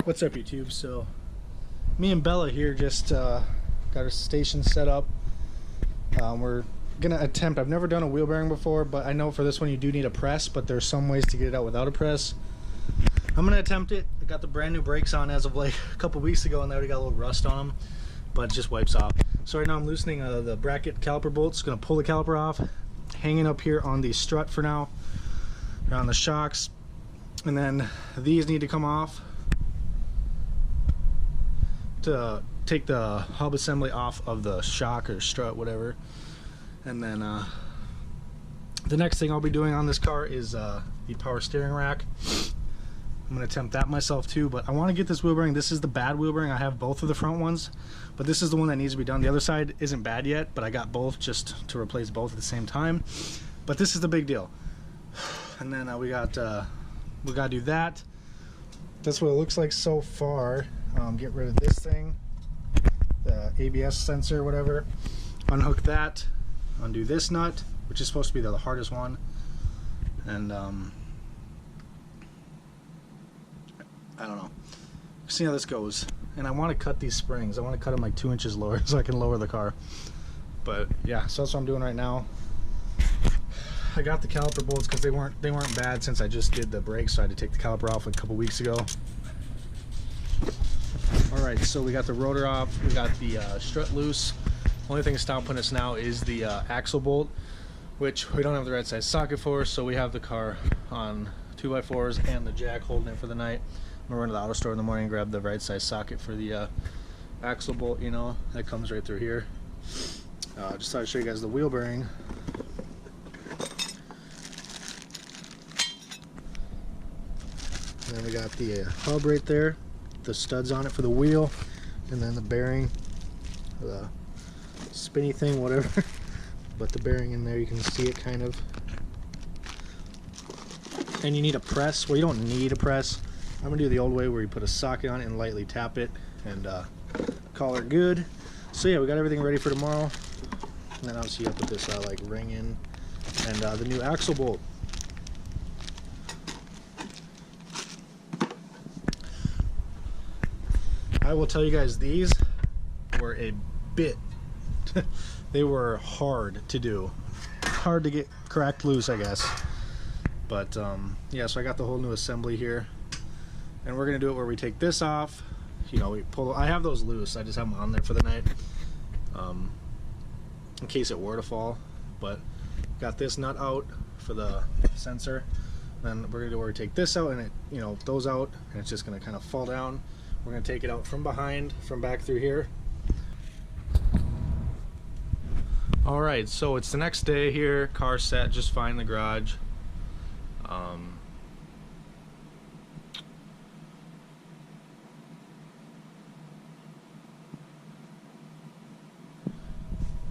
What's up, YouTube? So me and Bella here just got our station set up. We're gonna attempt, I've never done a wheel bearing before, but I know for this one you do need a press, but there's some ways to get it out without a press. I'm gonna attempt it. I got the brand new brakes on as of like a couple weeks ago, and they already got a little rust on them, but it just wipes off. So right now I'm loosening the bracket caliper bolts. Gonna pull the caliper off, hanging up here on the strut for now. They're on the shocks, and then these need to come off to take the hub assembly off of the shock or strut, whatever. And then the next thing I'll be doing on this car is the power steering rack. I'm gonna attempt that myself too, but I want to get this wheel bearing. This is the bad wheel bearing. I have both of the front ones, but this is the one that needs to be done. The other side isn't bad yet, but I got both just to replace both at the same time. But this is the big deal. And then we gotta do that. That's what it looks like so far. Get rid of this thing, the ABS sensor, whatever. Unhook that, undo this nut, which is supposed to be the hardest one, and I don't know. See how this goes. And I want to cut these springs. I want to cut them like 2 inches lower so I can lower the car. But yeah, so that's what I'm doing right now. I got the caliper bolts because they weren't bad since I just did the brakes, so I had to take the caliper off a couple weeks ago. Alright, so we got the rotor off, we got the strut loose. Only thing stopping us now is the axle bolt, which we don't have the right size socket for, so we have the car on 2x4s and the jack holding it for the night. I'm gonna run to the auto store in the morning and grab the right size socket for the axle bolt, you know, that comes right through here. Just thought I'd show you guys the wheel bearing. And then we got the hub right there, the studs on it for the wheel, and then the bearing, the spinny thing, whatever. But the bearing in there, you can see it kind of. And you need a press. Well, you don't need a press. I'm gonna do the old way where you put a socket on it and lightly tap it and call her good. So yeah, we got everything ready for tomorrow. And then obviously you put this like ring in and the new axle bolt. I will tell you guys, these were a bit they were hard to do, hard to get cracked loose, I guess. But yeah, so I got the whole new assembly here, and we're gonna do it where we take this off, you know, we pull. I have those loose, I just have them on there for the night in case it were to fall. But got this nut out for the sensor, then we're gonna do where we take this out and it, you know, those out, and it's just gonna kind of fall down. We're going to take it out from behind, from back through here. Alright, so it's the next day here. Car set just fine in the garage.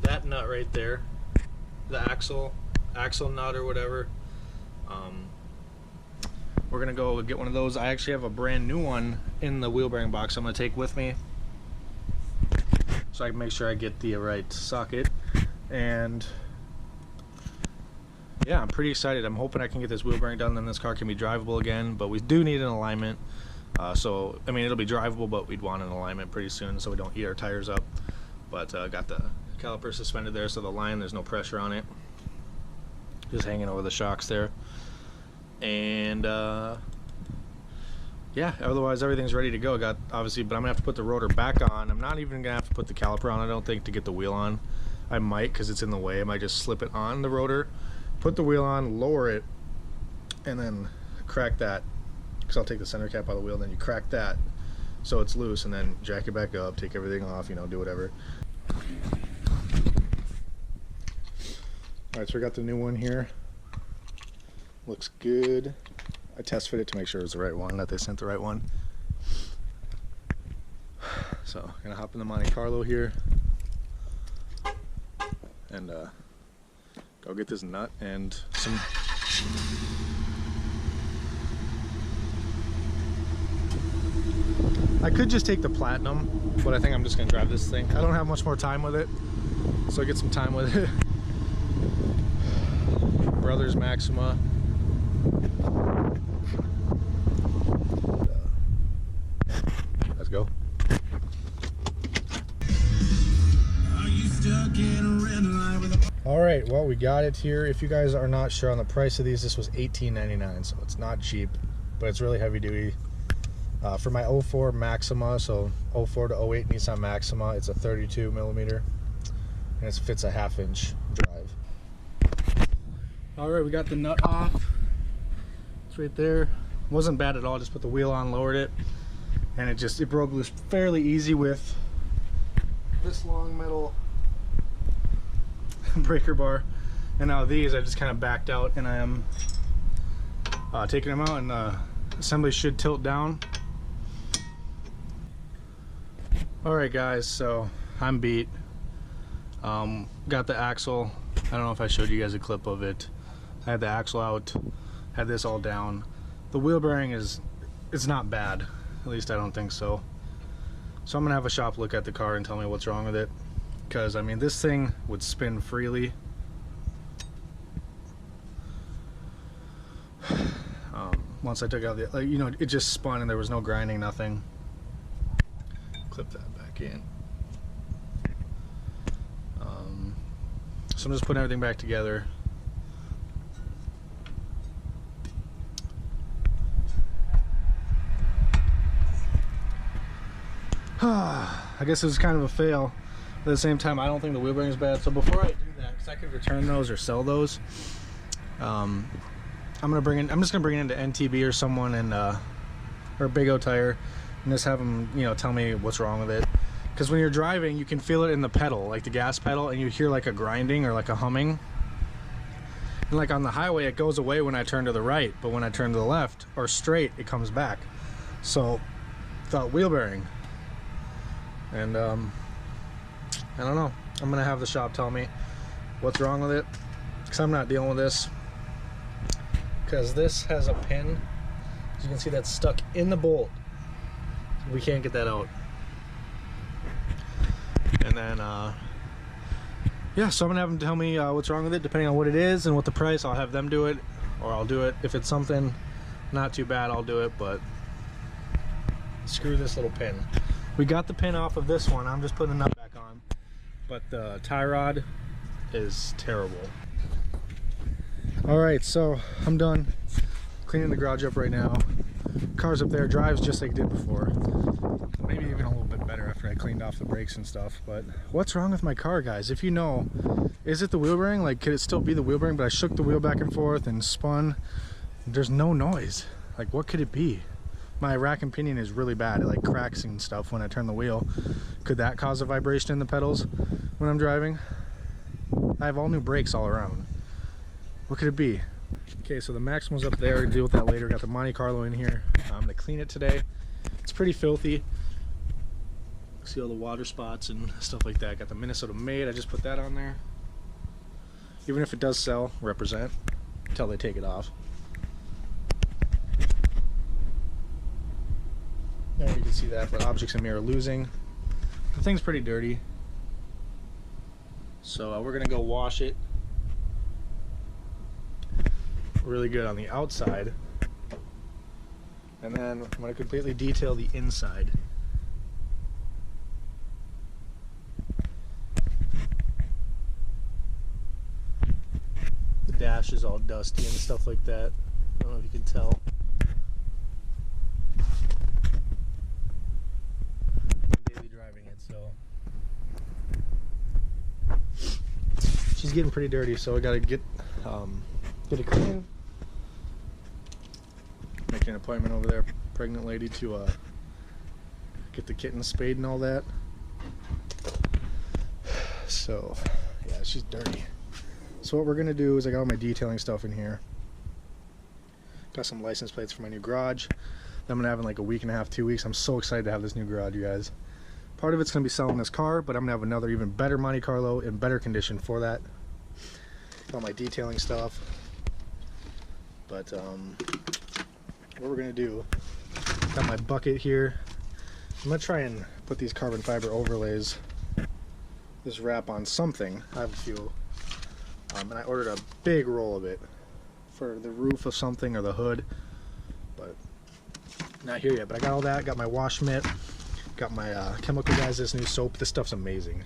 That nut right there, the axle nut or whatever, we're gonna go get one of those. I actually have a brand new one in the wheel bearing box I'm gonna take with me, so I can make sure I get the right socket. And yeah, I'm pretty excited. I'm hoping I can get this wheel bearing done, then this car can be drivable again. But we do need an alignment. So I mean, it'll be drivable, but we'd want an alignment pretty soon so we don't eat our tires up. But got the caliper suspended there, so the line, there's no pressure on it, just hanging over the shocks there. And yeah, otherwise everything's ready to go. Got obviously, but I'm gonna have to put the rotor back on. I'm not even gonna have to put the caliper on, I don't think, to get the wheel on. I might, because it's in the way. I might just slip it on the rotor, put the wheel on, lower it, and then crack that, because I'll take the center cap out of the wheel, and then you crack that so it's loose, and then jack it back up, take everything off, you know, do whatever. Alright, so we got the new one here. Looks good. I test fit it to make sure it's the right one, that they sent the right one. So, gonna hop in the Monte Carlo here and go get this nut and some. I could just take the platinum, but I think I'm just gonna drive this thing. I don't have much more time with it, so I get some time with it. Brothers Maxima. Let's go. All right, well, we got it here. If you guys are not sure on the price of these, this was $18.99, so it's not cheap, but it's really heavy duty. For my 04 Maxima, so 04 to 08 Nissan Maxima, it's a 32 millimeter, and it fits a 1/2 inch drive. All right, we got the nut off. It's right there. It wasn't bad at all. Just put the wheel on, lowered it, and it broke loose fairly easy with this long metal breaker bar. And now these I just kind of backed out, and I am taking them out, and the assembly should tilt down. Alright guys, so I'm beat. Got the axle. I don't know if I showed you guys a clip of it. I had the axle out, had this all down. The wheel bearing it's not bad, at least I don't think so. So I'm gonna have a shop look at the car and tell me what's wrong with it, because I mean, this thing would spin freely. Once I took out the, you know, it just spun and there was no grinding, nothing. Clip that back in. So I'm just putting everything back together. I guess it was kind of a fail. At the same time, I don't think the wheel bearing is bad. So before I do that, because I could return those or sell those, I'm just gonna bring it into NTB or someone, and or Big O Tire, and just have them, you know, tell me what's wrong with it. Because when you're driving, you can feel it in the pedal, like the gas pedal, and you hear like a grinding or like a humming. And like on the highway, it goes away when I turn to the right, but when I turn to the left or straight, it comes back. So, thought wheel bearing. And I don't know. I'm gonna have the shop tell me what's wrong with it, because I'm not dealing with this. Because this has a pin, as you can see, that's stuck in the bolt. We can't get that out. And then yeah, so I'm gonna have them tell me what's wrong with it, depending on what it is and what the price. I'll have them do it, or I'll do it. If it's something not too bad, I'll do it, but screw this little pin. We got the pin off of this one. I'm just putting the nut back on, but the tie rod is terrible. All right, so I'm done cleaning the garage up right now. Car's up there, drives just like it did before. Maybe even a little bit better after I cleaned off the brakes and stuff. But what's wrong with my car, guys? If you know, is it the wheel bearing? Like, could it still be the wheel bearing? But I shook the wheel back and forth and spun. There's no noise. Like, what could it be? My rack and pinion is really bad. It like cracks and stuff when I turn the wheel. Could that cause a vibration in the pedals when I'm driving? I have all new brakes all around. What could it be? Okay, so the Maxima's up there. Deal with that later. Got the Monte Carlo in here. I'm gonna clean it today. It's pretty filthy. See all the water spots and stuff like that. Got the Minnesota made. I just put that on there. Even if it does sell, represent until they take it off. There you can see that, but objects in mirror losing. The thing's pretty dirty. So we're gonna go wash it really good on the outside, and then I'm going to completely detail the inside. The dash is all dusty and stuff like that. I don't know if you can tell. I'm daily driving it, so she's getting pretty dirty, so I got to get it clean. Making an appointment over there, pregnant lady, to get the kitten spayed and all that. So yeah, she's dirty. So what we're gonna do is, I got all my detailing stuff in here. Got some license plates for my new garage that I'm gonna have in like a week and a half, 2 weeks. I'm so excited to have this new garage, you guys. Part of it's gonna be selling this car, but I'm gonna have another even better Monte Carlo in better condition for that. Got all my detailing stuff. But what we're gonna do, got my bucket here. I'm gonna try and put these carbon fiber overlays, this wrap on something. I have a few, and I ordered a big roll of it for the roof of something or the hood, but not here yet. But I got all that. Got my wash mitt. Got my Chemical Guys, this new soap. This stuff's amazing.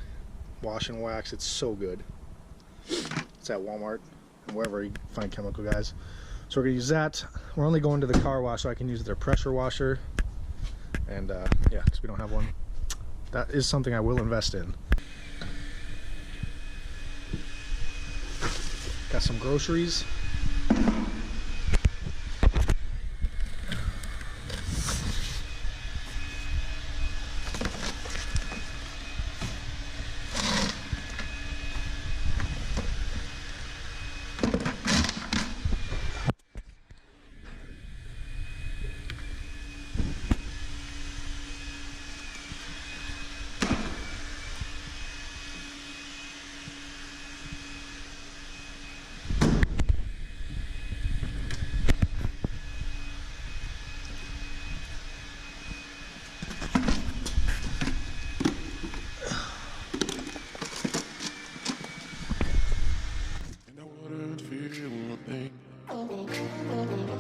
Wash and wax, it's so good. It's at Walmart and wherever you find Chemical Guys. So we're gonna use that. We're only going to the car wash so I can use their pressure washer. And yeah, because we don't have one. That is something I will invest in. Got some groceries.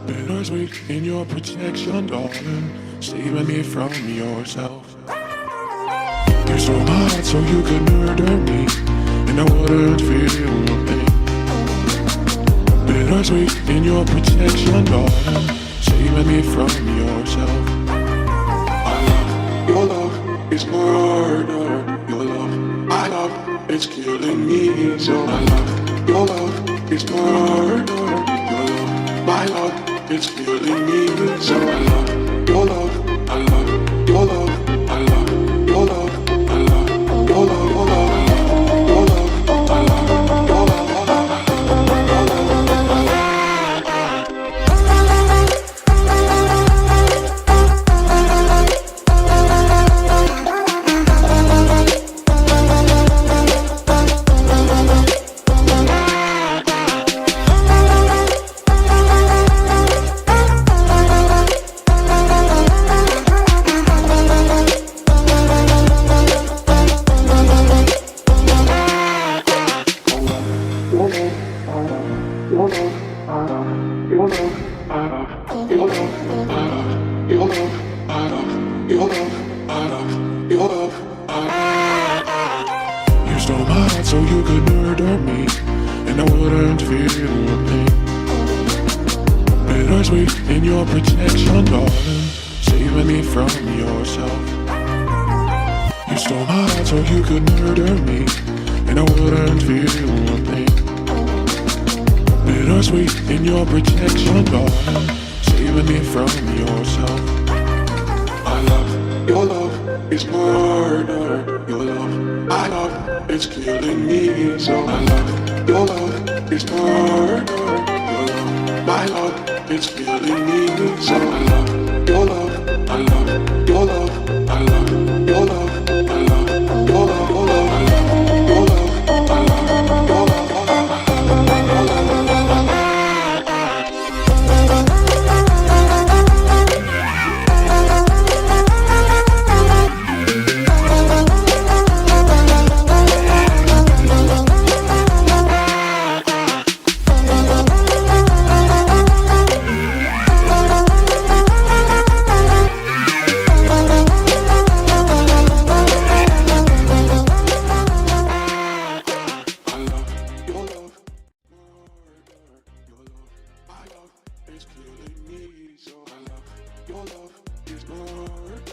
Bittersweet in your protection, darling, saving me from yourself. You stole my heart so you could murder me, and I wouldn't feel a thing. Bittersweet in your protection, darling, saving me from yourself. Your love is murder. Your love, my love, it's killing me. So I love your love is murder. Your love, my love, it's killing me. So I love your love. I love your love. I love your love. I love your love. Your love. Your love. I love your love. You stole my heart so you could murder me, and I wouldn't feel a thing. Bittersweet in your protection, darling, saving me from yourself. You stole my heart so you could murder me, and I wouldn't feel a thing. Bittersweet in your protection, darling, saving me from yourself. I love your love is murder. Your love, my love, it's killing me. So I love your love is murder. Your love, my love, it's killing me. So I love your love. I love your love. I love your love. I love your love. Your love. I love your love. I love your love. It's killing me, so I love your love is murder.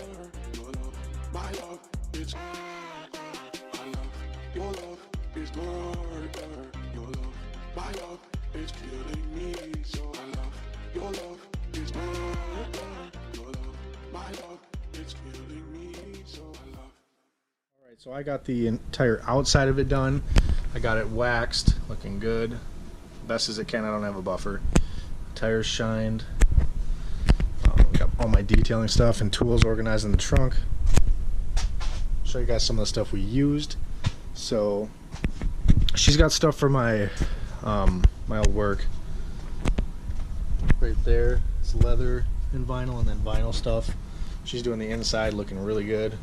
Your love, my love, it's I love your love is murder. Your love, my love, it's killing me, so I love your love is murder. Your love, my love, it's killing me, so I love. Alright, so I got the entire outside of it done. I got it waxed, looking good. Best as it can, I don't have a buffer. Tires shined. Got all my detailing stuff and tools organized in the trunk. Show you guys some of the stuff we used. So she's got stuff for my my old work. Right there, it's leather and vinyl, and then vinyl stuff. She's doing the inside, looking really good.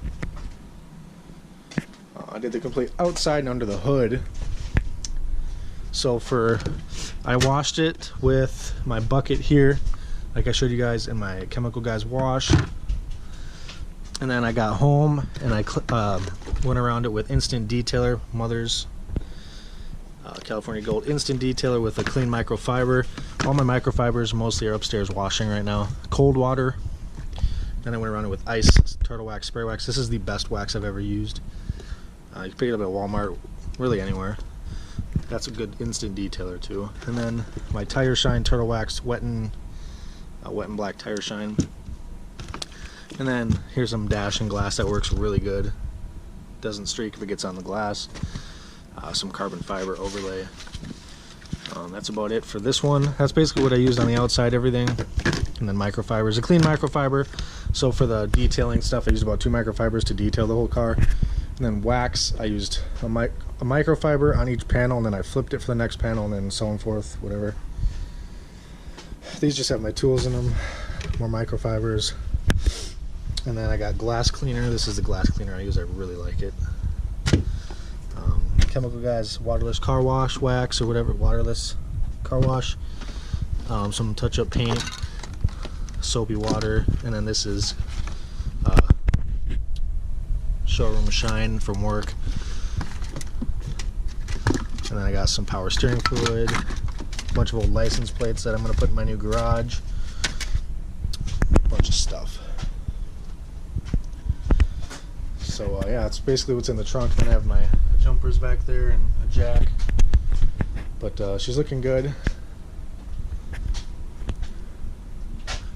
I did the complete outside and under the hood. So I washed it with my bucket here, like I showed you guys in my Chemical Guys wash. And then I got home and I went around it with Instant Detailer, Mother's California Gold Instant Detailer with a clean microfiber. All my microfibers mostly are upstairs washing right now. Cold water. Then I went around it with ice, turtle wax, spray wax. This is the best wax I've ever used. You can pick it up at Walmart, really anywhere. That's a good instant detailer too. And then my tire shine turtle wax wet and black tire shine. And then here's some dashing glass that works really good. Doesn't streak if it gets on the glass. Some carbon fiber overlay. That's about it for this one. That's basically what I used on the outside, everything. And then microfibers, a clean microfiber. So for the detailing stuff, I used about 2 microfibers to detail the whole car. And then wax, I used a microfiber on each panel, and then I flipped it for the next panel, and then so on forth, whatever. These just have my tools in them, more microfibers. And then I got glass cleaner. This is the glass cleaner I use. I really like it. Chemical Guys waterless car wash wax or whatever, waterless car wash. Some touch-up paint, soapy water, and then this is showroom shine from work. And then I got some power steering fluid, a bunch of old license plates that I'm going to put in my new garage, a bunch of stuff. So yeah, that's basically what's in the trunk. Then I have my jumpers back there and a jack. But she's looking good.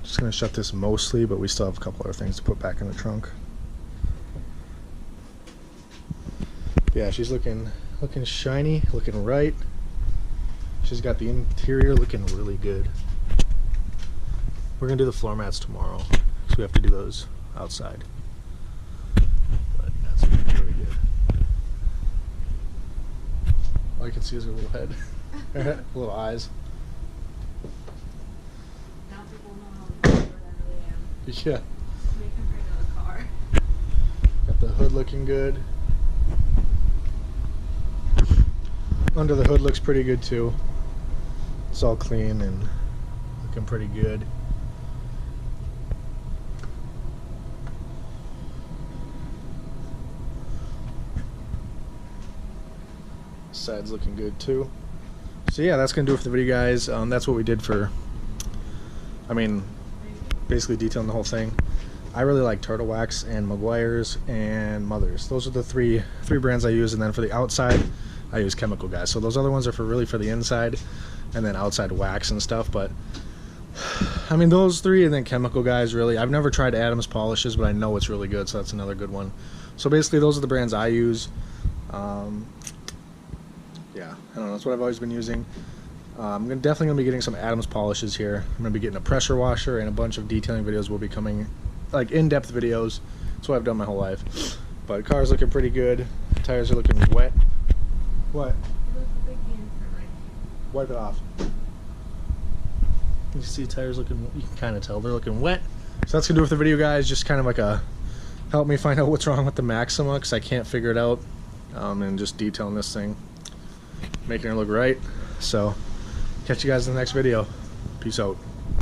Just gonna shut this mostly, but we still have a couple other things to put back in the trunk. Yeah, she's looking shiny, looking right. She's got the interior looking really good. We're gonna do the floor mats tomorrow, so we have to do those outside. But that's really good. All you can see is her little head, her little eyes. Now people know how clever I really am. Yeah. Make them bring out a car. Got the hood looking good. Under the hood looks pretty good too. It's all clean and looking pretty good. Side's looking good too. So yeah, that's gonna do it for the video, guys. That's what we did for, basically detailing the whole thing. I really like Turtle Wax and Meguiar's and Mother's. Those are the three brands I use. And then for the outside, I use Chemical Guys. So those other ones are for the inside, and then outside wax and stuff. But those three, and then Chemical Guys, really. I've never tried Adams polishes, but I know it's really good, so that's another good one. So basically, those are the brands I use. Yeah, I don't know. That's what I've always been using. I'm definitely gonna be getting some Adams polishes here. I'm gonna be getting a pressure washer, and a bunch of detailing videos will be coming, like in-depth videos. That's what I've done my whole life. But the car's looking pretty good. Tires are looking wet. What? Wipe it off. You see tires looking, you can kind of tell they're looking wet. So that's gonna do it for the video, guys. Just kind of like a help me find out what's wrong with the Maxima, because I can't figure it out. And just detailing this thing, making her look right. So catch you guys in the next video. Peace out.